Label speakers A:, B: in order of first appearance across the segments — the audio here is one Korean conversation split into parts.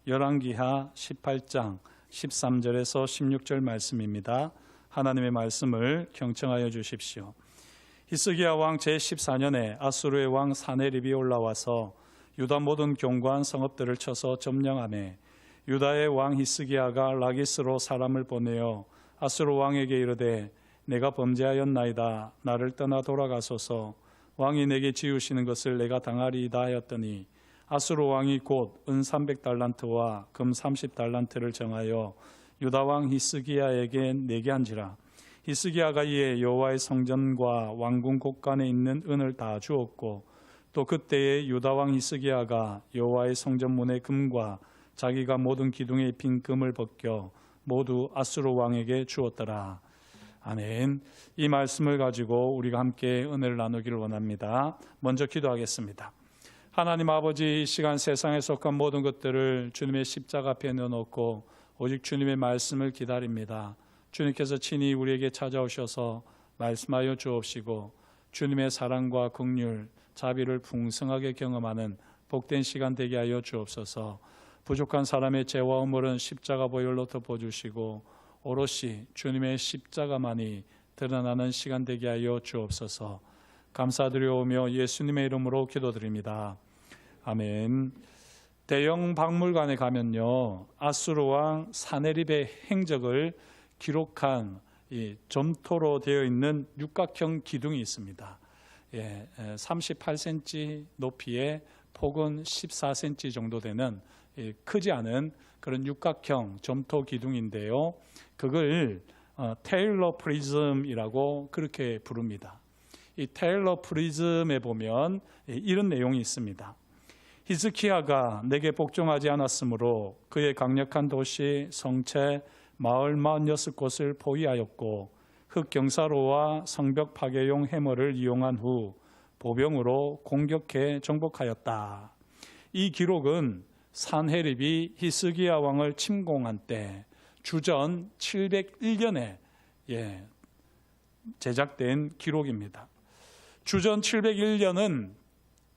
A: 열왕기하 18장 13절에서 16절 말씀입니다. 하나님의 말씀을 경청하여 주십시오. 히스기야 왕 제14년에 아수르의 왕 사네립이 올라와서 유다 모든 견고한 성읍들을 쳐서 점령하매 유다의 왕 히스기야가 라기스로 사람을 보내어 아수르 왕에게 이르되 내가 범죄하였나이다. 나를 떠나 돌아가소서. 왕이 내게 지으시는 것을 내가 당하리이다 하였더니 아수르 왕이 곧 은 300달란트와 금 30달란트를 정하여 유다 왕 히스기야에게 내게 한지라. 히스기야가 이에 여호와의 성전과 왕궁 곳간에 있는 은을 다 주었고 또 그때에 유다 왕 히스기야가 여호와의 성전문의 금과 자기가 모든 기둥에 입힌 금을 벗겨 모두 아수르 왕에게 주었더라. 아멘. 이 말씀을 가지고 우리가 함께 은혜를 나누기를 원합니다. 먼저 기도하겠습니다. 하나님 아버지, 이 시간 세상에 속한 모든 것들을 주님의 십자가 앞에 내어놓고 오직 주님의 말씀을 기다립니다. 주님께서 친히 우리에게 찾아오셔서 말씀하여 주옵시고 주님의 사랑과 긍휼, 자비를 풍성하게 경험하는 복된 시간 되게 하여 주옵소서. 부족한 사람의 죄와 허물은 십자가 보혈로 덮어주시고 오롯이 주님의 십자가만이 드러나는 시간 되게 하여 주옵소서. 감사드리오며 예수님의 이름으로 기도드립니다. 아멘. 대형 박물관에 가면요, 아수르 왕 사네립의 행적을 기록한 이 점토로 되어 있는 육각형 기둥이 있습니다. 38cm 높이에 폭은 14cm 정도 되는 크지 않은 그런 육각형 점토 기둥인데요. 그걸 테일러 프리즘이라고 그렇게 부릅니다. 이 테일러 프리즘에 보면 이런 내용이 있습니다. 히스기야가 내게 복종하지 않았으므로 그의 강력한 도시, 성체, 마을 46곳을 포위하였고 흑경사로와 성벽 파괴용 해머를 이용한 후 보병으로 공격해 정복하였다. 이 기록은 산헤립이 히스기야 왕을 침공한 때 주전 701년에 제작된 기록입니다. 주전 701년은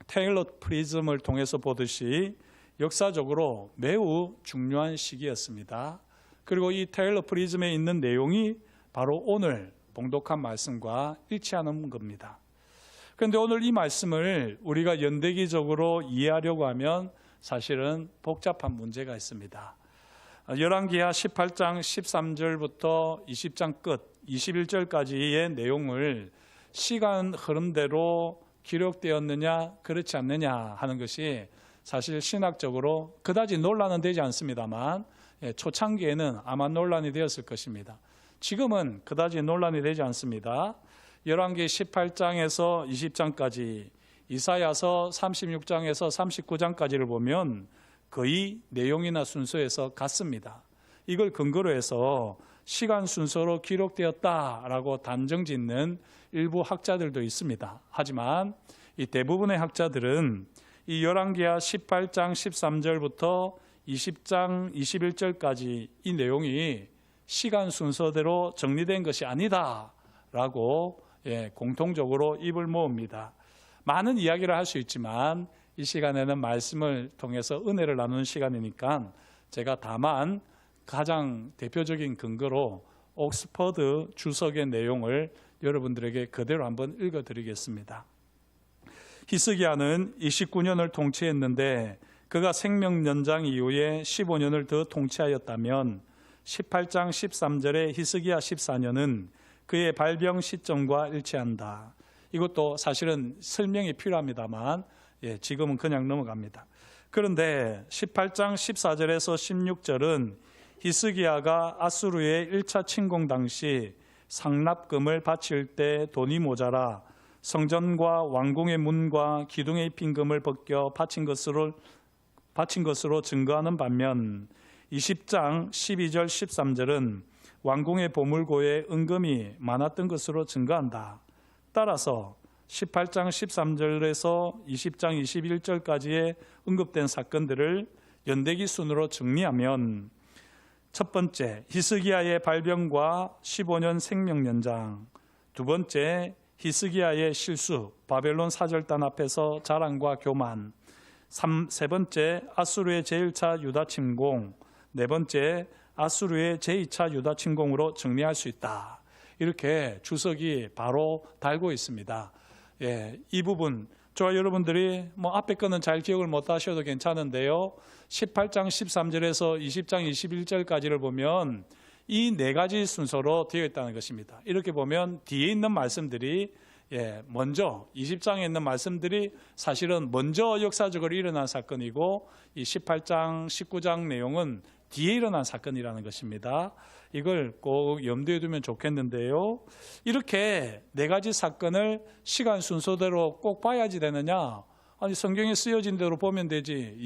A: 테일러 프리즘을 통해서 보듯이 역사적으로 매우 중요한 시기였습니다. 그리고 이 테일러 프리즘에 있는 내용이 바로 오늘 봉독한 말씀과 일치하는 겁니다. 그런데 오늘 이 말씀을 우리가 연대기적으로 이해하려고 하면 사실은 복잡한 문제가 있습니다. 열왕기하 18장 13절부터 20장 끝 21절까지의 내용을 시간 흐름대로 기록되었느냐 그렇지 않느냐 하는 것이 사실 신학적으로 그다지 논란은 되지 않습니다만 초창기에는 아마 논란이 되었을 것입니다. 지금은 그다지 논란이 되지 않습니다. 열왕기 18장에서 20장까지 이사야서 36장에서 39장까지를 보면 거의 내용이나 순서에서 같습니다. 이걸 근거로 해서 시간 순서로 기록되었다라고 단정짓는 일부 학자들도 있습니다. 하지만 이 대부분의 학자들은 이 열왕기하 18장 13절부터 20장 21절까지 이 내용이 시간 순서대로 정리된 것이 아니다라고 공통적으로 입을 모읍니다. 많은 이야기를 할 수 있지만 이 시간에는 말씀을 통해서 은혜를 나누는 시간이니까 제가 다만 가장 대표적인 근거로 옥스퍼드 주석의 내용을 여러분들에게 그대로 한번 읽어드리겠습니다. 히스기야는 29년을 통치했는데 그가 생명 연장 이후에 15년을 더 통치하였다면 18장 13절의 히스기야 14년은 그의 발병 시점과 일치한다. 이것도 사실은 설명이 필요합니다만 지금은 그냥 넘어갑니다. 그런데 18장 14절에서 16절은 히스기야가 아수르의 1차 침공 당시 상납금을 바칠 때 돈이 모자라 성전과 왕궁의 문과 기둥의 입힌 금을 벗겨 바친 것으로 증거하는 반면 20장 12절 13절은 왕궁의 보물고에 은금이 많았던 것으로 증거한다. 따라서 18장 13절에서 20장 21절까지의 언급된 사건들을 연대기 순으로 정리하면 첫 번째, 히스기야의 발병과 15년 생명 연장. 두 번째, 히스기야의 실수, 바벨론 사절단 앞에서 자랑과 교만. 세 번째 아수르의 제1차 유다 침공, 네 번째 아수르의 제2차 유다 침공으로 정리할 수 있다. 이렇게 주석이 바로 달고 있습니다. 이 부분 저와 여러분들이 앞에 거는 잘 기억을 못 하셔도 괜찮은데요. 18장 13절에서 20장 21절까지를 보면 이 네 가지 순서로 되어 있다는 것입니다. 이렇게 보면 뒤에 있는 말씀들이 먼저 20장에 있는 말씀들이 사실은 먼저 역사적으로 일어난 사건이고 이 18장 19장 내용은 뒤에 일어난 사건이라는 것입니다. 이걸 꼭 염두에 두면 좋겠는데요. 이렇게 네 가지 사건을 시간 순서대로 꼭 봐야지 되느냐? 아니 성경에 쓰여진 대로 보면 되지.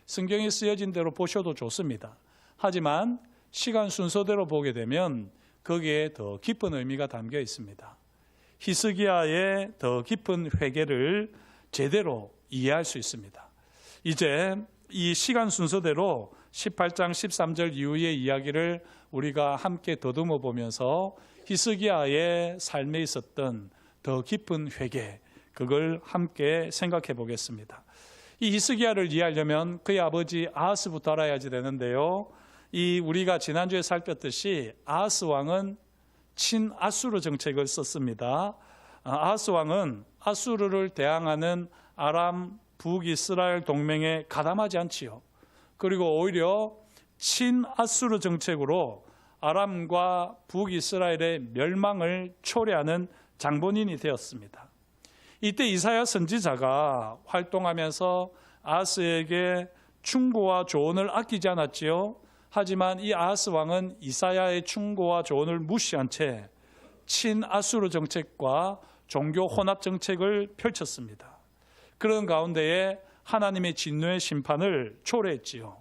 A: 성경에 쓰여진 대로 보셔도 좋습니다. 하지만 시간 순서대로 보게 되면 거기에 더 깊은 의미가 담겨 있습니다. 히스기야의 더 깊은 회개를 제대로 이해할 수 있습니다. 이제 이 시간 순서대로 18장 13절 이후의 이야기를 우리가 함께 더듬어 보면서 히스기야의 삶에 있었던 더 깊은 회개, 그걸 함께 생각해 보겠습니다. 이 히스기야를 이해하려면 그의 아버지 아하스부터 알아야지 되는데요. 우리가 지난주에 살폈듯이 아하스 왕은 친아수르 정책을 썼습니다. 아하스 왕은 아수르를 대항하는 아람 북이스라엘 동맹에 가담하지 않지요. 그리고 오히려 친아수르 정책으로 아람과 북이스라엘의 멸망을 초래하는 장본인이 되었습니다. 이때 이사야 선지자가 활동하면서 아하스에게 충고와 조언을 아끼지 않았지요. 하지만 이 아하스 왕은 이사야의 충고와 조언을 무시한 채 친아수르 정책과 종교 혼합 정책을 펼쳤습니다. 그런 가운데에 하나님의 진노의 심판을 초래했지요.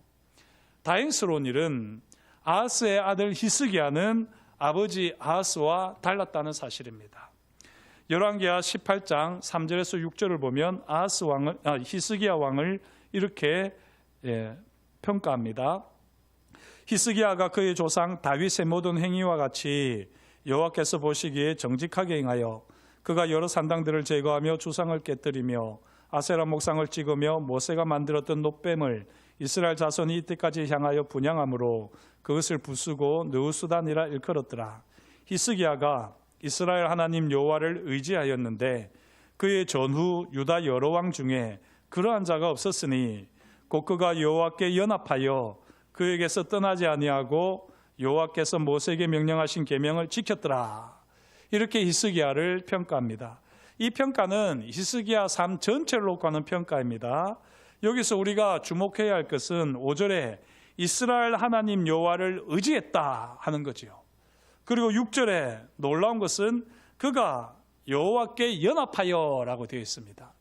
A: 다행스러운 일은 아하스의 아들 히스기야는 아버지 아하스와 달랐다는 사실입니다. 열왕기하 18장 3절에서 6절을 보면 히스기야 왕을 이렇게 평가합니다. 히스기야가 그의 조상 다윗의 모든 행위와 같이 여호와께서 보시기에 정직하게 행하여 그가 여러 산당들을 제거하며 주상을 깨뜨리며 아세라 목상을 찍으며 모세가 만들었던 놋뱀을 이스라엘 자손이 이때까지 향하여 분향함으로 그것을 부수고 느우수단이라 일컬었더라. 히스기야가 이스라엘 하나님 여호와를 의지하였는데 그의 전후 유다 여러 왕 중에 그러한 자가 없었으니 곧 그가 여호와께 연합하여 그에게서 떠나지 아니하고 여호와께서 모세에게 명령하신 계명을 지켰더라. 이렇게 히스기야를 평가합니다. 이 평가는 히스기야 삶 전체를 놓고 하는 평가입니다. 여기서 우리가 주목해야 할 것은 5절에 이스라엘 하나님 여호와를 의지했다 하는 거지요. 그리고 6절에 놀라운 것은 그가 여호와께 연합하여라고 되어 있습니다.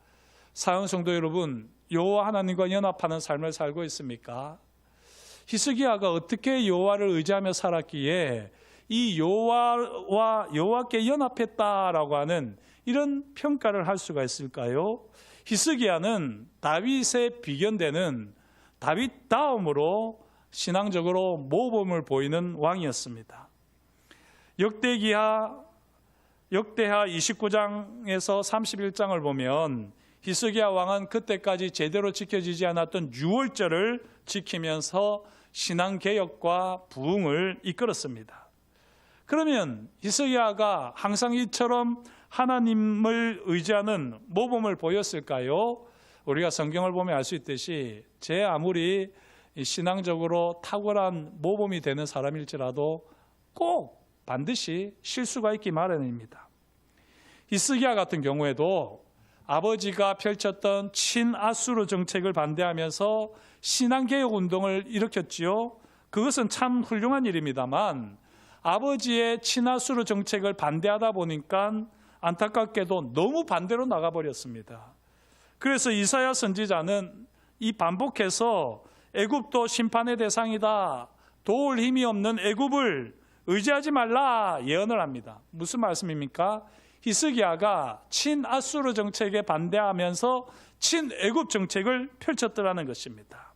A: 사랑하는 성도 여러분, 여호와 하나님과 연합하는 삶을 살고 있습니까? 히스기야가 어떻게 여호와를 의지하며 살았기에 이 여호와와 여호와께 연합했다라고 하는 이런 평가를 할 수가 있을까요? 히스기야는 다윗에 비견되는 다윗 다음으로 신앙적으로 모범을 보이는 왕이었습니다. 역대하 29장에서 31장을 보면 히스기야 왕은 그때까지 제대로 지켜지지 않았던 유월절을 지키면서 신앙개혁과 부흥을 이끌었습니다. 그러면 히스기야가 항상 이처럼 하나님을 의지하는 모범을 보였을까요? 우리가 성경을 보면 알 수 있듯이 제 아무리 신앙적으로 탁월한 모범이 되는 사람일지라도 꼭 반드시 실수가 있기 마련입니다. 히스기야 같은 경우에도 아버지가 펼쳤던 친아수르 정책을 반대하면서 신앙개혁 운동을 일으켰지요. 그것은 참 훌륭한 일입니다만 아버지의 친아수르 정책을 반대하다 보니까 안타깝게도 너무 반대로 나가버렸습니다. 그래서 이사야 선지자는 이 반복해서 애굽도 심판의 대상이다, 도울 힘이 없는 애굽을 의지하지 말라 예언을 합니다. 무슨 말씀입니까? 히스기야가 친아수르 정책에 반대하면서 친애굽 정책을 펼쳤더라는 것입니다.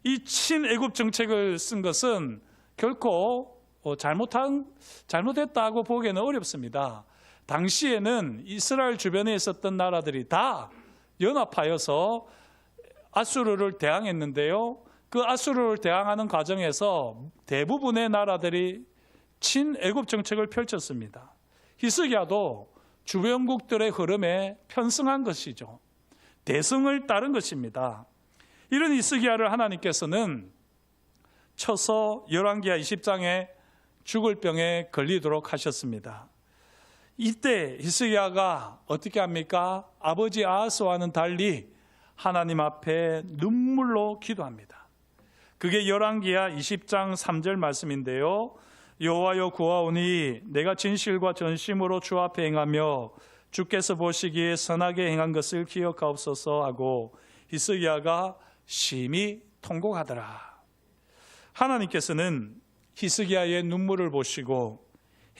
A: 이 친애굽 정책을 쓴 것은 결코 잘못했다고 보기에는 어렵습니다. 당시에는 이스라엘 주변에 있었던 나라들이 다 연합하여서 아수르를 대항했는데요. 그 아수르를 대항하는 과정에서 대부분의 나라들이 친애굽 정책을 펼쳤습니다. 히스기야도 주변국들의 흐름에 편승한 것이죠. 대승을 따른 것입니다. 이런 히스기야를 하나님께서는 쳐서 열왕기하 20장에 죽을 병에 걸리도록 하셨습니다. 이때 히스기야가 어떻게 합니까? 아버지 아하스와는 달리 하나님 앞에 눈물로 기도합니다. 그게 열왕기하 20장 3절 말씀인데요. 여호와여 구하오니 내가 진실과 전심으로 주 앞에 행하며 주께서 보시기에 선하게 행한 것을 기억하옵소서 하고 히스기야가 심히 통곡하더라. 하나님께서는 히스기야의 눈물을 보시고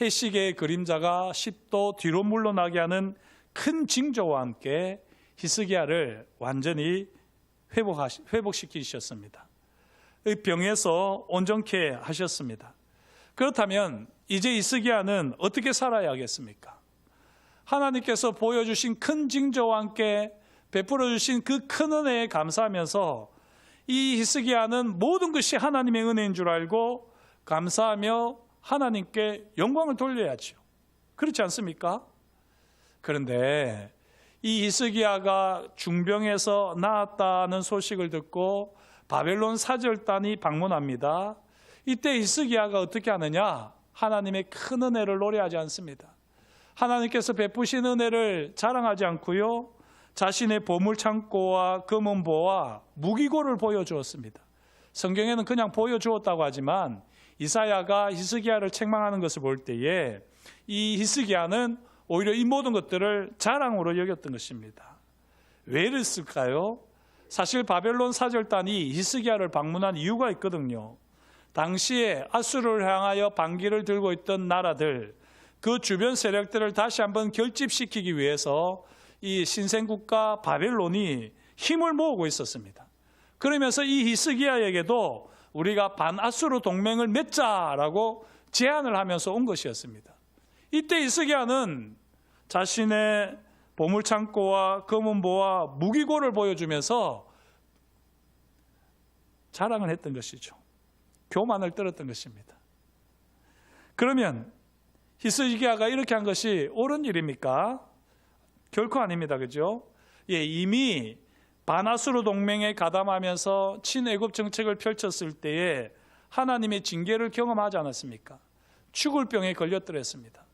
A: 해시계의 그림자가 10도 뒤로 물러나게 하는 큰 징조와 함께 히스기야를 완전히 회복시키셨습니다. 병에서 온전케 하셨습니다. 그렇다면 이제 히스기야는 어떻게 살아야 하겠습니까? 하나님께서 보여주신 큰 징조와 함께 베풀어 주신 그 큰 은혜에 감사하면서 이 히스기야는 모든 것이 하나님의 은혜인 줄 알고 감사하며 하나님께 영광을 돌려야죠. 그렇지 않습니까? 그런데 이 히스기야가 중병에서 나았다는 소식을 듣고 바벨론 사절단이 방문합니다. 이때 히스기야가 어떻게 하느냐? 하나님의 큰 은혜를 노래하지 않습니다. 하나님께서 베푸신 은혜를 자랑하지 않고요, 자신의 보물창고와 금은보와 무기고를 보여주었습니다. 성경에는 그냥 보여주었다고 하지만 이사야가 히스기야를 책망하는 것을 볼 때에 이 히스기야는 오히려 이 모든 것들을 자랑으로 여겼던 것입니다. 왜 이랬을까요? 사실 바벨론 사절단이 히스기야를 방문한 이유가 있거든요. 당시에 아수르를 향하여 반기를 들고 있던 나라들, 그 주변 세력들을 다시 한번 결집시키기 위해서 이 신생국가 바벨론이 힘을 모으고 있었습니다. 그러면서 이 히스기야에게도 우리가 반아수르 동맹을 맺자라고 제안을 하면서 온 것이었습니다. 이때 히스기야는 자신의 보물창고와 금은보와 무기고를 보여주면서 자랑을 했던 것이죠. 교만을 떨었던 것입니다. 그러면 히스기야가 이렇게 한 것이 옳은 일입니까? 결코 아닙니다. 그죠? 예, 이미 반아수르 동맹에 가담하면서 친애굽 정책을 펼쳤을 때에 하나님의 징계를 경험하지 않았습니까? 죽을 병에 걸렸더랬습니다.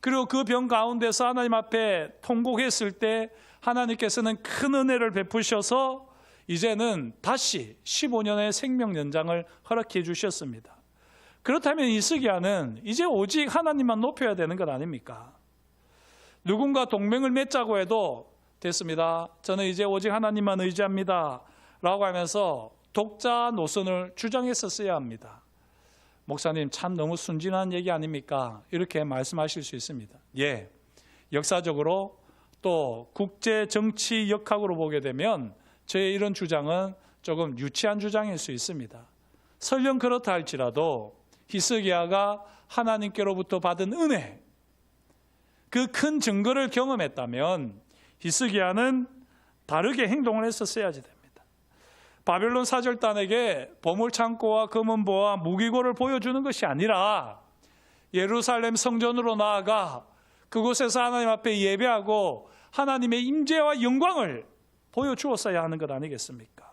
A: 그리고 그 병 가운데서 하나님 앞에 통곡했을 때 하나님께서는 큰 은혜를 베푸셔서 이제는 다시 15년의 생명 연장을 허락해 주셨습니다. 그렇다면 히스기야는 이제 오직 하나님만 높여야 되는 것 아닙니까? 누군가 동맹을 맺자고 해도 됐습니다. 저는 이제 오직 하나님만 의지합니다. 라고 하면서 독자 노선을 주장했었어야 합니다. 목사님 참 너무 순진한 얘기 아닙니까? 이렇게 말씀하실 수 있습니다. 예, 역사적으로 또 국제 정치 역학으로 보게 되면 저의 이런 주장은 조금 유치한 주장일 수 있습니다. 설령 그렇다 할지라도 히스기야가 하나님께로부터 받은 은혜, 그 큰 증거를 경험했다면 히스기야는 다르게 행동을 했었어야지 됩니다. 바벨론 사절단에게 보물창고와 금은보와 무기고를 보여주는 것이 아니라 예루살렘 성전으로 나아가 그곳에서 하나님 앞에 예배하고 하나님의 임재와 영광을 보여주었어야 하는 것 아니겠습니까?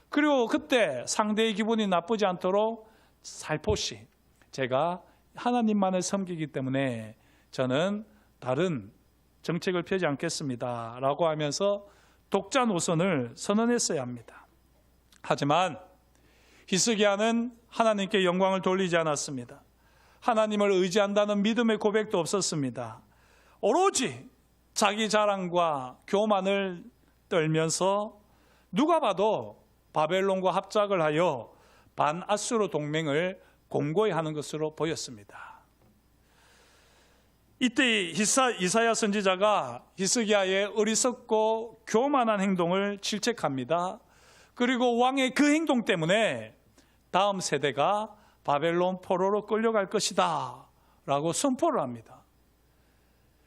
A: 그리고 그때 상대의 기분이 나쁘지 않도록 살포시 제가 하나님만을 섬기기 때문에 저는 다른 정책을 펴지 않겠습니다 라고 하면서 독자 노선을 선언했어야 합니다. 하지만 히스기야는 하나님께 영광을 돌리지 않았습니다. 하나님을 의지한다는 믿음의 고백도 없었습니다. 오로지 자기 자랑과 교만을 떨면서 누가 봐도 바벨론과 합작을 하여 반아수르 동맹을 공고히 하는 것으로 보였습니다. 이때 이사야 선지자가 히스기야의 어리석고 교만한 행동을 질책합니다. 그리고 왕의 그 행동 때문에 다음 세대가 바벨론 포로로 끌려갈 것이다 라고 선포를 합니다.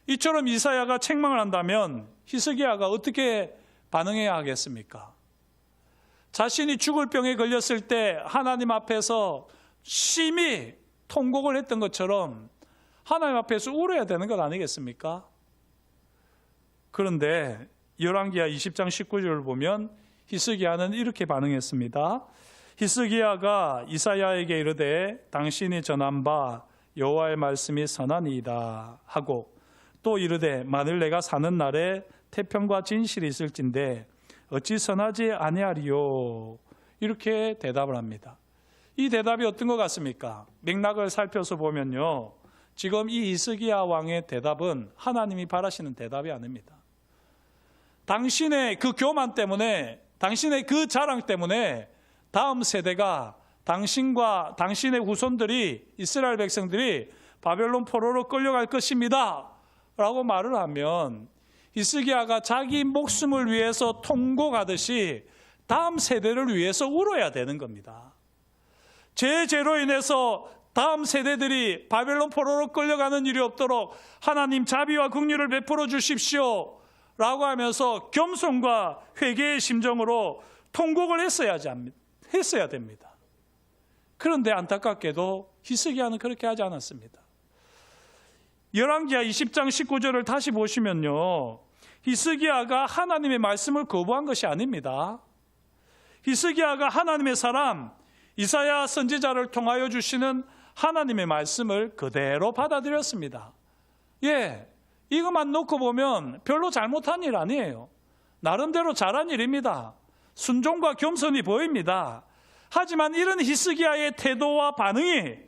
A: 이처럼 이사야가 책망을 한다면 히스기야가 어떻게 반응해야 하겠습니까? 자신이 죽을 병에 걸렸을 때 하나님 앞에서 심히 통곡을 했던 것처럼 하나님 앞에서 울어야 되는 것 아니겠습니까? 그런데 열왕기하 20장 19절을 보면 히스기야는 이렇게 반응했습니다. 히스기야가 이사야에게 이르되 당신이 전한 바 여호와의 말씀이 선하니이다 하고 또 이르되 만일 내가 사는 날에 태평과 진실이 있을진데 어찌 선하지 아니하리요. 이렇게 대답을 합니다. 이 대답이 어떤 것 같습니까? 맥락을 살펴서 보면요, 지금 이 히스기야 왕의 대답은 하나님이 바라시는 대답이 아닙니다. 당신의 그 교만 때문에, 당신의 그 자랑 때문에 다음 세대가 당신과 당신의 후손들이, 이스라엘 백성들이 바벨론 포로로 끌려갈 것입니다 라고 말을 하면 히스기야가 자기 목숨을 위해서 통곡하듯이 다음 세대를 위해서 울어야 되는 겁니다. 제 죄로 인해서 다음 세대들이 바벨론 포로로 끌려가는 일이 없도록 하나님 자비와 긍휼을 베풀어 주십시오 라고 하면서 겸손과 회개의 심정으로 통곡을 했어야 됩니다. 그런데 안타깝게도 히스기야는 그렇게 하지 않았습니다. 열왕기하 20장 19절을 다시 보시면요, 히스기야가 하나님의 말씀을 거부한 것이 아닙니다. 히스기야가 하나님의 사람 이사야 선지자를 통하여 주시는 하나님의 말씀을 그대로 받아들였습니다. 이것만 놓고 보면 별로 잘못한 일 아니에요. 나름대로 잘한 일입니다. 순종과 겸손이 보입니다. 하지만 이런 히스기야의 태도와 반응이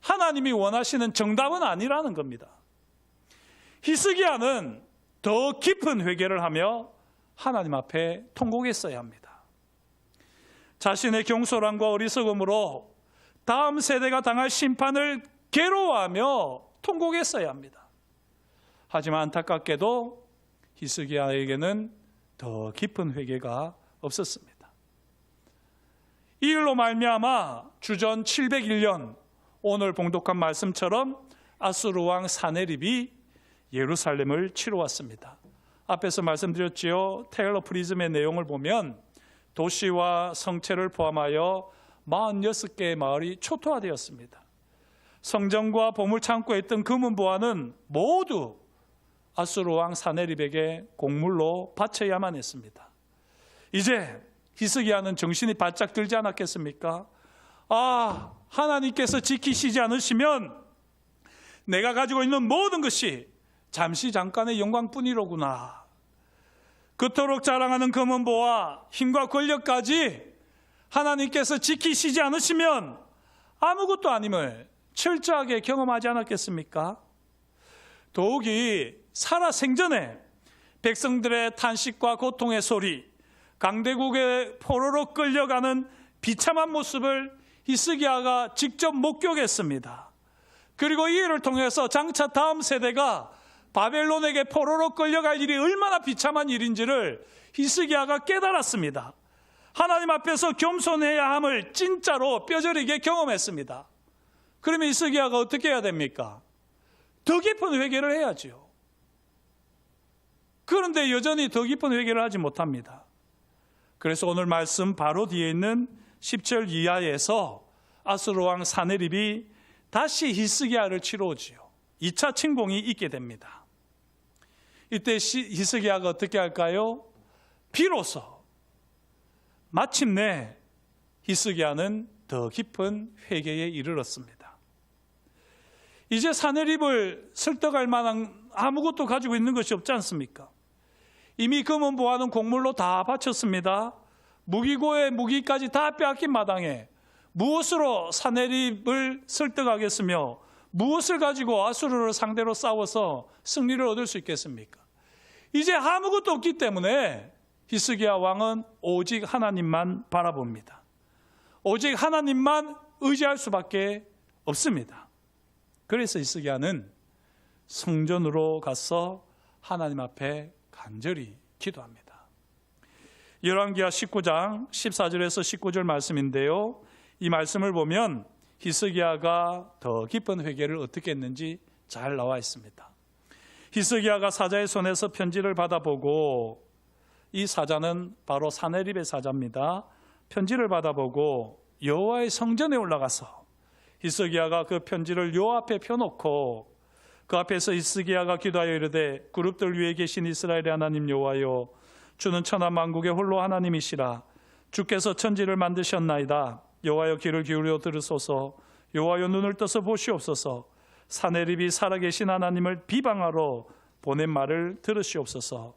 A: 하나님이 원하시는 정답은 아니라는 겁니다. 히스기야는 더 깊은 회개를 하며 하나님 앞에 통곡했어야 합니다. 자신의 경솔함과 어리석음으로 다음 세대가 당할 심판을 괴로워하며 통곡했어야 합니다. 하지만 안타깝게도 히스기야에게는 더 깊은 회개가 없었습니다. 이 일로 말미암아 주전 701년 오늘 봉독한 말씀처럼 아수르 왕 사네립이 예루살렘을 치러 왔습니다. 앞에서 말씀드렸지요. 테일러 프리즘의 내용을 보면 도시와 성체를 포함하여 46개의 마을이 초토화되었습니다. 성전과 보물창고에 있던 금은보화는 모두 아수르 왕 사네립에게 공물로 바쳐야만 했습니다. 이제 히스기야는 정신이 바짝 들지 않았겠습니까? 하나님께서 지키시지 않으시면 내가 가지고 있는 모든 것이 잠시 잠깐의 영광뿐이로구나. 그토록 자랑하는 금은보화, 힘과 권력까지 하나님께서 지키시지 않으시면 아무것도 아님을 철저하게 경험하지 않았겠습니까? 더욱이 살아생전에 백성들의 탄식과 고통의 소리, 강대국의 포로로 끌려가는 비참한 모습을 히스기야가 직접 목격했습니다. 그리고 이 일을 통해서 장차 다음 세대가 바벨론에게 포로로 끌려갈 일이 얼마나 비참한 일인지를 히스기야가 깨달았습니다. 하나님 앞에서 겸손해야 함을 진짜로 뼈저리게 경험했습니다. 그러면 히스기야가 어떻게 해야 됩니까? 더 깊은 회개를 해야지요. 그런데 여전히 더 깊은 회개를 하지 못합니다. 그래서 오늘 말씀 바로 뒤에 있는 10절 이하에서 아수르 왕 사네립이 다시 히스기야를 치러 오지요. 2차 침공이 있게 됩니다. 이때 히스기야가 어떻게 할까요? 비로소 마침내 히스기야는 더 깊은 회개에 이르렀습니다. 이제 사네립을 설득할 만한 아무것도 가지고 있는 것이 없지 않습니까? 이미 금은보화는 곡물로 다 바쳤습니다. 무기고의 무기까지 다 빼앗긴 마당에 무엇으로 사네립을 설득하겠으며 무엇을 가지고 아수르를 상대로 싸워서 승리를 얻을 수 있겠습니까? 이제 아무것도 없기 때문에 히스기야 왕은 오직 하나님만 바라봅니다. 오직 하나님만 의지할 수밖에 없습니다. 그래서 히스기야는 성전으로 가서 하나님 앞에 간절히 기도합니다. 열왕기하 19장 14절에서 19절 말씀인데요. 이 말씀을 보면 히스기야가 더 깊은 회개를 어떻게 했는지 잘 나와 있습니다. 히스기야가 사자의 손에서 편지를 받아보고, 이 사자는 바로 사네립의 사자입니다. 편지를 받아보고 여호와의 성전에 올라가서 히스기야가 그 편지를 여호와 앞에 펴놓고 그 앞에서 히스기야가 기도하여 이르되 그룹들 위에 계신 이스라엘의 하나님 여호와여, 주는 천하 만국의 홀로 하나님이시라. 주께서 천지를 만드셨나이다. 여호와여, 귀를 기울여 들으소서. 여호와여, 눈을 떠서 보시옵소서. 사내립이 살아계신 하나님을 비방하러 보낸 말을 들으시옵소서.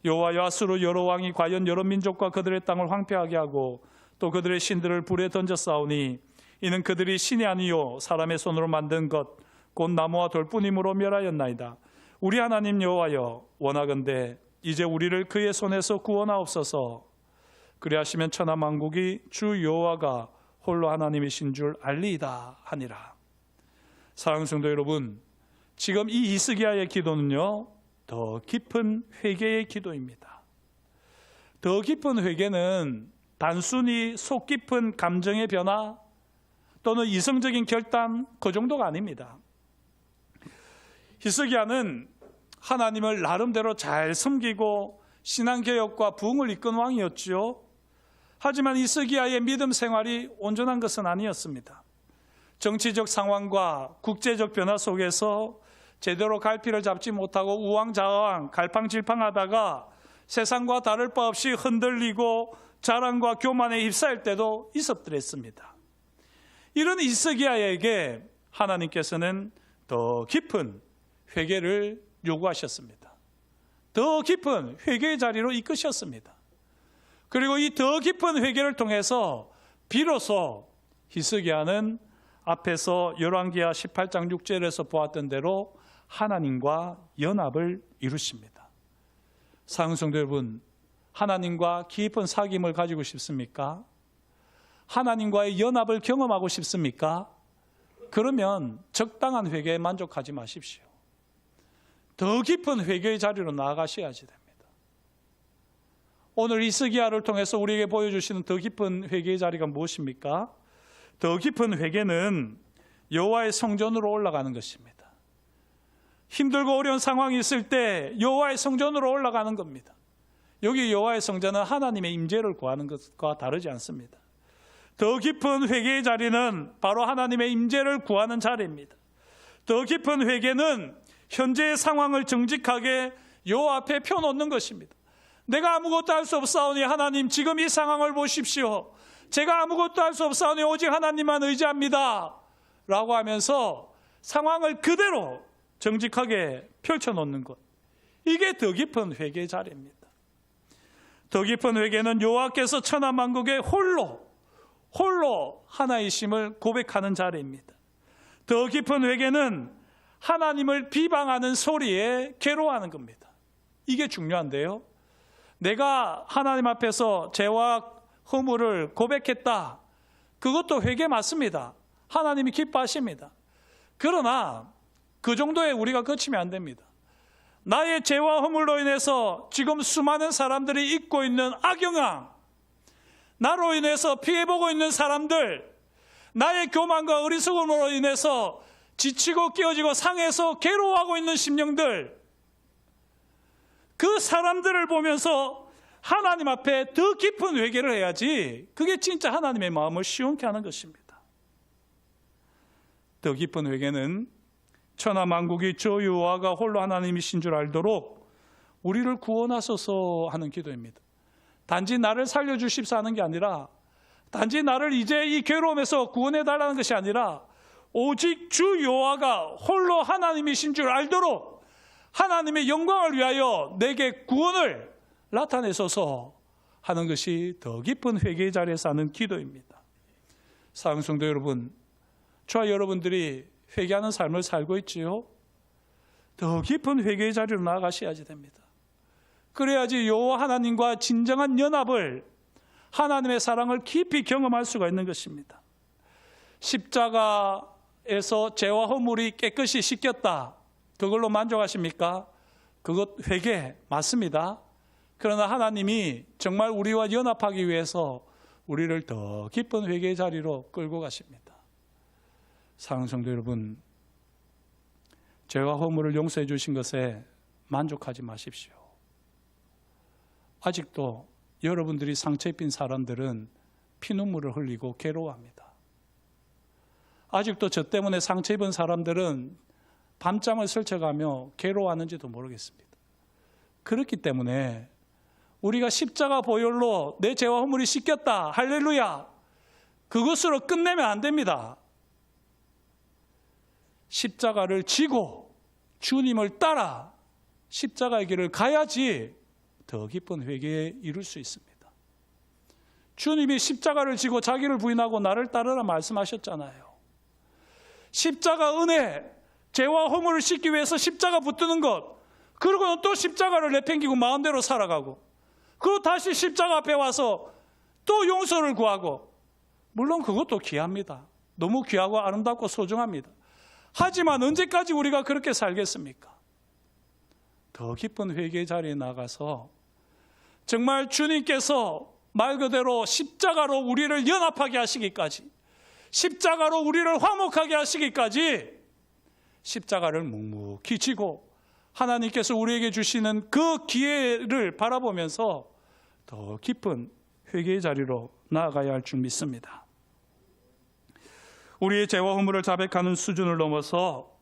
A: 여호와여, 아수르 여러 왕이 과연 여러 민족과 그들의 땅을 황폐하게 하고 또 그들의 신들을 불에 던졌사오니 이는 그들이 신이 아니요 사람의 손으로 만든 것 곧 나무와 돌뿐이므로 멸하였나이다. 우리 하나님 여호와여, 원하건대 이제 우리를 그의 손에서 구원하옵소서. 그리하시면 천하 만국이 주 여호와가 홀로 하나님이신 줄 알리이다 하니라. 사랑하는 성도 여러분, 지금 이 히스기야의 기도는요, 더 깊은 회개의 기도입니다. 더 깊은 회개는 단순히 속 깊은 감정의 변화 또는 이성적인 결단, 그 정도가 아닙니다. 히스기야는 하나님을 나름대로 잘 섬기고 신앙개혁과 부흥을 이끈 왕이었지요. 하지만 히스기야의 믿음 생활이 온전한 것은 아니었습니다. 정치적 상황과 국제적 변화 속에서 제대로 갈피를 잡지 못하고 우왕좌왕 갈팡질팡하다가 세상과 다를 바 없이 흔들리고 자랑과 교만에 휩싸일 때도 있었더랬습니다. 이런 히스기야에게 하나님께서는 더 깊은 회개를 요구하셨습니다. 더 깊은 회개의 자리로 이끄셨습니다. 그리고 이 더 깊은 회개를 통해서 비로소 히스기야는 앞에서 열왕기하 18장 6절에서 보았던 대로 하나님과 연합을 이루십니다. 사랑하는 성도 여러분, 하나님과 깊은 사귐을 가지고 싶습니까? 하나님과의 연합을 경험하고 싶습니까? 그러면 적당한 회개에 만족하지 마십시오. 더 깊은 회개의 자리로 나아가셔야지 됩니다. 오늘 히스기야를 통해서 우리에게 보여주시는 더 깊은 회개의 자리가 무엇입니까? 더 깊은 회개는 여호와의 성전으로 올라가는 것입니다. 힘들고 어려운 상황이 있을 때 여호와의 성전으로 올라가는 겁니다. 여기 여호와의 성전은 하나님의 임재를 구하는 것과 다르지 않습니다. 더 깊은 회개의 자리는 바로 하나님의 임재를 구하는 자리입니다. 더 깊은 회개는 현재의 상황을 정직하게 여호와 앞에 펴놓는 것입니다. 내가 아무것도 할 수 없사오니 하나님 지금 이 상황을 보십시오. 제가 아무것도 할 수 없사오니 오직 하나님만 의지합니다 라고 하면서 상황을 그대로 정직하게 펼쳐놓는 것, 이게 더 깊은 회개의 자리입니다. 더 깊은 회개는 여호와께서 천하 만국의 홀로 하나이심을 고백하는 자리입니다. 더 깊은 회개는 하나님을 비방하는 소리에 괴로워하는 겁니다. 이게 중요한데요, 내가 하나님 앞에서 죄와 허물을 고백했다, 그것도 회개 맞습니다. 하나님이 기뻐하십니다. 그러나 그 정도에 우리가 그치면 안 됩니다. 나의 죄와 허물로 인해서 지금 수많은 사람들이 잊고 있는 악영향, 나로 인해서 피해보고 있는 사람들, 나의 교만과 어리석음으로 인해서 지치고 깨어지고 상해서 괴로워하고 있는 심령들, 그 사람들을 보면서 하나님 앞에 더 깊은 회개를 해야지 그게 진짜 하나님의 마음을 시원케 하는 것입니다. 더 깊은 회개는 천하 만국이 저 여호와가 홀로 하나님이신 줄 알도록 우리를 구원하소서 하는 기도입니다. 단지 나를 살려주십사 하는 게 아니라, 단지 나를 이제 이 괴로움에서 구원해달라는 것이 아니라 오직 주 여호와가 홀로 하나님이신 줄 알도록 하나님의 영광을 위하여 내게 구원을 나타내소서 하는 것이 더 깊은 회개의 자리에서 하는 기도입니다. 사랑하는 성도 여러분, 저와 여러분들이 회개하는 삶을 살고 있지요. 더 깊은 회개의 자리로 나아가셔야지 됩니다. 그래야지 여호와 하나님과 진정한 연합을, 하나님의 사랑을 깊이 경험할 수가 있는 것입니다. 십자가에서 죄와 허물이 깨끗이 씻겼다, 그걸로 만족하십니까? 그것 회개 맞습니다. 그러나 하나님이 정말 우리와 연합하기 위해서 우리를 더 깊은 회개의 자리로 끌고 가십니다. 사랑하는 성도 여러분, 죄와 허물을 용서해 주신 것에 만족하지 마십시오. 아직도 여러분들이 상처 입힌 사람들은 피눈물을 흘리고 괴로워합니다. 아직도 저 때문에 상처 입은 사람들은 밤잠을 설쳐가며 괴로워하는지도 모르겠습니다. 그렇기 때문에 우리가 십자가 보혈로 내 죄와 허물이 씻겼다, 할렐루야, 그것으로 끝내면 안 됩니다. 십자가를 지고 주님을 따라 십자가의 길을 가야지 더 깊은 회개에 이룰 수 있습니다. 주님이 십자가를 지고 자기를 부인하고 나를 따르라 말씀하셨잖아요. 십자가 은혜, 죄와 허물을 씻기 위해서 십자가 붙드는 것, 그리고는 또 십자가를 내팽기고 마음대로 살아가고, 그리고 다시 십자가 앞에 와서 또 용서를 구하고, 물론 그것도 귀합니다. 너무 귀하고 아름답고 소중합니다. 하지만 언제까지 우리가 그렇게 살겠습니까? 더 깊은 회개의 자리에 나가서 정말 주님께서 말 그대로 십자가로 우리를 연합하게 하시기까지, 십자가로 우리를 화목하게 하시기까지 십자가를 묵묵히 지고 하나님께서 우리에게 주시는 그 기회를 바라보면서 더 깊은 회개의 자리로 나아가야 할 줄 믿습니다. 우리의 죄와 허물을 자백하는 수준을 넘어서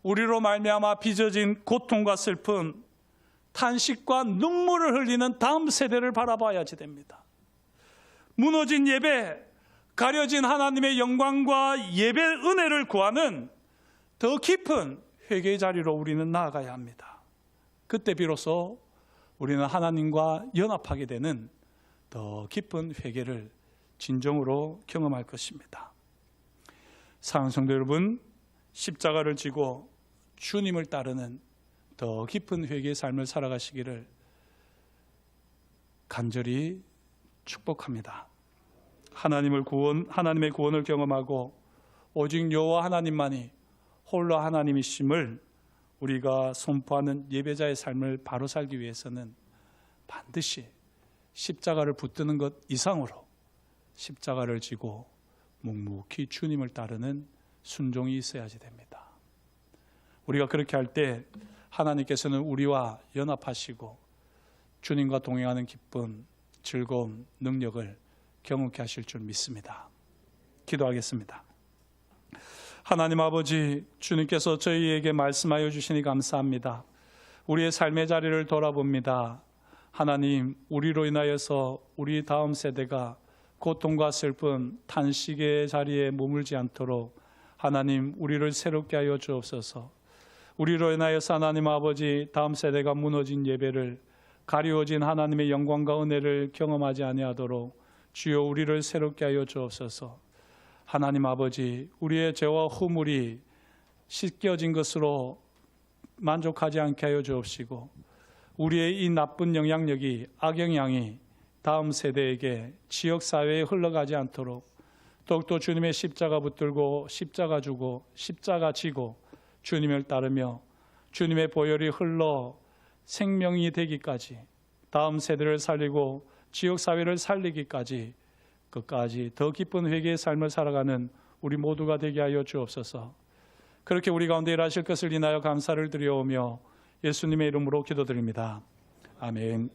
A: 우리로 말미암아 빚어진 고통과 슬픔, 탄식과 눈물을 흘리는 다음 세대를 바라봐야지 됩니다. 무너진 예배, 가려진 하나님의 영광과 예배 은혜를 구하는 더 깊은 회개의 자리로 우리는 나아가야 합니다. 그때 비로소 우리는 하나님과 연합하게 되는 더 깊은 회개를 진정으로 경험할 것입니다. 사랑하는 성도 여러분, 십자가를 지고 주님을 따르는 더 깊은 회개의 삶을 살아가시기를 간절히 축복합니다. 하나님의 구원을 경험하고 오직 여호와 하나님만이 홀로 하나님이심을 우리가 선포하는 예배자의 삶을 바로 살기 위해서는 반드시 십자가를 붙드는 것 이상으로 십자가를 지고 묵묵히 주님을 따르는 순종이 있어야지 됩니다. 우리가 그렇게 할 때 하나님께서는 우리와 연합하시고 주님과 동행하는 기쁨, 즐거움, 능력을 경험케 하실 줄 믿습니다. 기도하겠습니다. 하나님 아버지, 주님께서 저희에게 말씀하여 주시니 감사합니다. 우리의 삶의 자리를 돌아봅니다. 하나님, 우리로 인하여서 우리 다음 세대가 고통과 슬픔, 탄식의 자리에 머물지 않도록 하나님, 우리를 새롭게 하여 주옵소서. 우리로 인하여서 하나님 아버지, 다음 세대가 무너진 예배를, 가리워진 하나님의 영광과 은혜를 경험하지 아니하도록 주여 우리를 새롭게 하여 주옵소서. 하나님 아버지, 우리의 죄와 허물이 씻겨진 것으로 만족하지 않게 하여 주옵시고, 우리의 이 나쁜 영향력이, 악영향이 다음 세대에게, 지역사회에 흘러가지 않도록 더욱더 주님의 십자가 붙들고 십자가 주고 십자가 지고 주님을 따르며 주님의 보혈이 흘러 생명이 되기까지, 다음 세대를 살리고 지역사회를 살리기까지 끝까지 더 깊은 회개의 삶을 살아가는 우리 모두가 되게 하여 주옵소서. 그렇게 우리 가운데 일하실 것을 인하여 감사를 드려오며 예수님의 이름으로 기도드립니다. 아멘.